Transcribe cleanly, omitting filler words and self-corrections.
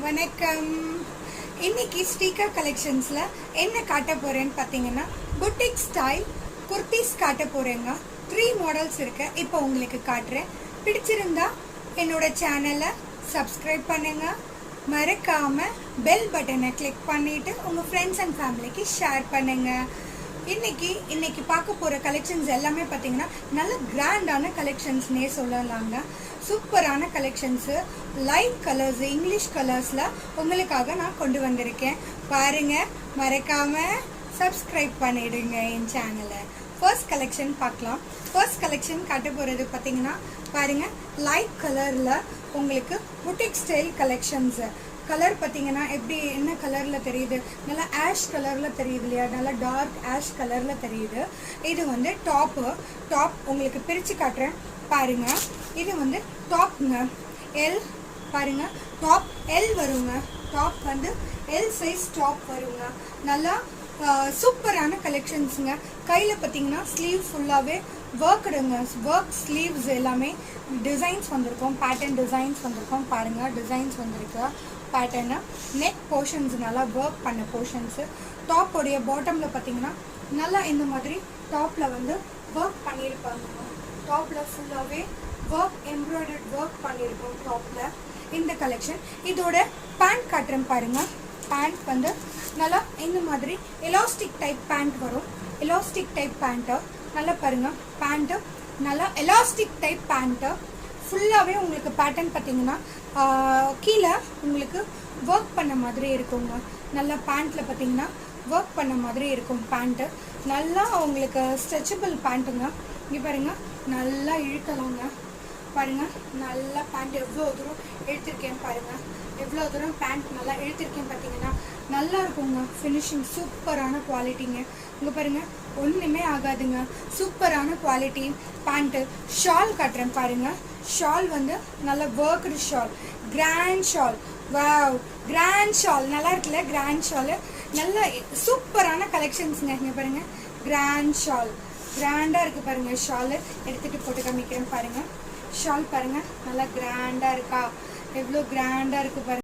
வணக்கம். இன்னைக்கு ஸ்ரீகா கலெக்ஷன்ஸ்ல என்ன காட்ட போறேன்னு பாத்தீங்கன்னா புட்டிக் ஸ்டைல் குர்த்திஸ் காட்ட போறேங்க. 3 மாடல்ஸ் இருக்கு. இப்போ உங்களுக்கு காட்டுறேன். பிடிச்சிருந்தா என்னோட சேனலை சப்ஸ்கிரைப் பண்ணுங்க. மறக்காம பெல் பட்டனை கிளிக் பண்ணிட்டு உங்க ஃப்ரெண்ட்ஸ் அண்ட் ஃபேமிலிக்கு ஷேர் பண்ணுங்க. இன்னைக்கு பார்க்க போற கலெக்ஷன்ஸ் எல்லாமே பாத்தீங்கன்னா நல்ல கிராண்டான கலெக்ஷன்ஸ்னே சொல்லலாங்க. சூப்பரான கலெக்ஷன்ஸ், லைட் கலர்ஸ், இங்கிலீஷ் கலர்ஸ்ல உங்களுக்காக நான் கொண்டு வந்திருக்கேன். பாருங்க, மறக்காம சப்ஸ்கிரைப் பண்ணிடுங்க என் சேனலை. ஃபர்ஸ்ட் கலெக்ஷன் பார்க்கலாம். ஃபர்ஸ்ட் கலெக்ஷன் காட்ட போறது பாத்தீங்கன்னா பாருங்க, லைட் கலர்ல உங்களுக்கு புட்டிக் ஸ்டைல் கலெக்ஷன்ஸ். கலர் பார்த்தீங்கன்னா எப்படி என்ன கலரில் தெரியுது, நல்லா ஆஷ் கலரில் தெரியுது இல்லையா, நல்லா டார்க் ஆஷ் கலரில் தெரியுது. இது வந்து டாப் உங்களுக்கு பிரித்து காட்டுறேன் பாருங்க. இது வந்து டாப்ங்க, எல் பாருங்க, டாப் எல் வருங்க. டாப் வந்து எல் சைஸ் டாப் வருங்க. நல்லா சூப்பரான கலெக்ஷன்ஸுங்க. கையில் பார்த்தீங்கன்னா ஸ்லீவ் ஃபுல்லாகவே ஒர்க்குடுங்க. ஒர்க் ஸ்லீவ்ஸ் எல்லாமே டிசைன்ஸ் வந்திருக்கும், பேட்டர்ன் டிசைன்ஸ் வந்திருக்கும். பாருங்கள், டிசைன்ஸ் வந்திருக்கு பேட்டர்னு. நெக் போர்ஷன்ஸ் நல்லா ஒர்க் பண்ண போர்ஷன்ஸு. டாப்போடைய பாட்டமில் பார்த்தீங்கன்னா நல்லா இந்த மாதிரி டாப்பில் வந்து ஒர்க் பண்ணியிருப்பாங்க. டாப்பில் ஃபுல்லாகவே ஒர்க், எம்ப்ராய்டர்ட் ஒர்க் பண்ணியிருக்கோம் டாப்பில். இந்த கலெக்ஷன். இதோட பேண்ட் காட்டுறேன் பாருங்கள். பேண்ட் வந்து நல்லா இந்த மாதிரி எலாஸ்டிக் டைப் பேண்ட் வரும். எலாஸ்டிக் டைப் பேண்ட்டு நல்லா பாருங்கள். பேண்ட்டு நல்லா எலாஸ்டிக் டைப் பேண்ட்டு ஃபுல்லாகவே உங்களுக்கு பேட்டர்ன் பார்த்தீங்கன்னா கீழே உங்களுக்கு ஒர்க் பண்ண மாதிரி இருக்குங்க. நல்லா பேண்ட்டில் பார்த்தீங்கன்னா ஒர்க் பண்ண மாதிரி இருக்கும் பேண்ட்டு. நல்லா உங்களுக்கு ஸ்ட்ரெச்சபிள் பேண்ட்டுங்க. இங்கே பாருங்கள், நல்லா இழுக்கலாங்க. பாருங்கள், நல்லா பேண்ட் எவ்வளோ தூரம் இழுத்திருக்கேன் பாருங்கள். எவ்வளோ தூரம் பேண்ட் நல்லா இழுத்திருக்கேன் பார்த்தீங்கன்னா நல்லா இருக்குங்க. ஃபினிஷிங் சூப்பரான குவாலிட்டிங்க. இங்கே பாருங்கள், ஒன்றுமே ஆகாதுங்க. சூப்பரான குவாலிட்டி பேண்ட்டு. ஷால் காட்டுறேன் பாருங்கள். ஷால் வந்து நல்ல worked shawl, grand shawl. Wow, grand shawl நல்லா இருக்குல்ல. கிராண்ட் ஷாலு நல்ல சூப்பரான கலெக்ஷன்ஸுங்க. இங்கே பாருங்கள், கிராண்ட் ஷால் கிராண்டாக இருக்குது பாருங்கள். ஷாலு எடுத்துகிட்டு போட்டு காமிக்கிறேன் பாருங்கள். ஷால் பாருங்கள், நல்லா கிராண்டாக இருக்கா, எவ்வளோ கிராண்டாக இருக்குது பாருங்கள்.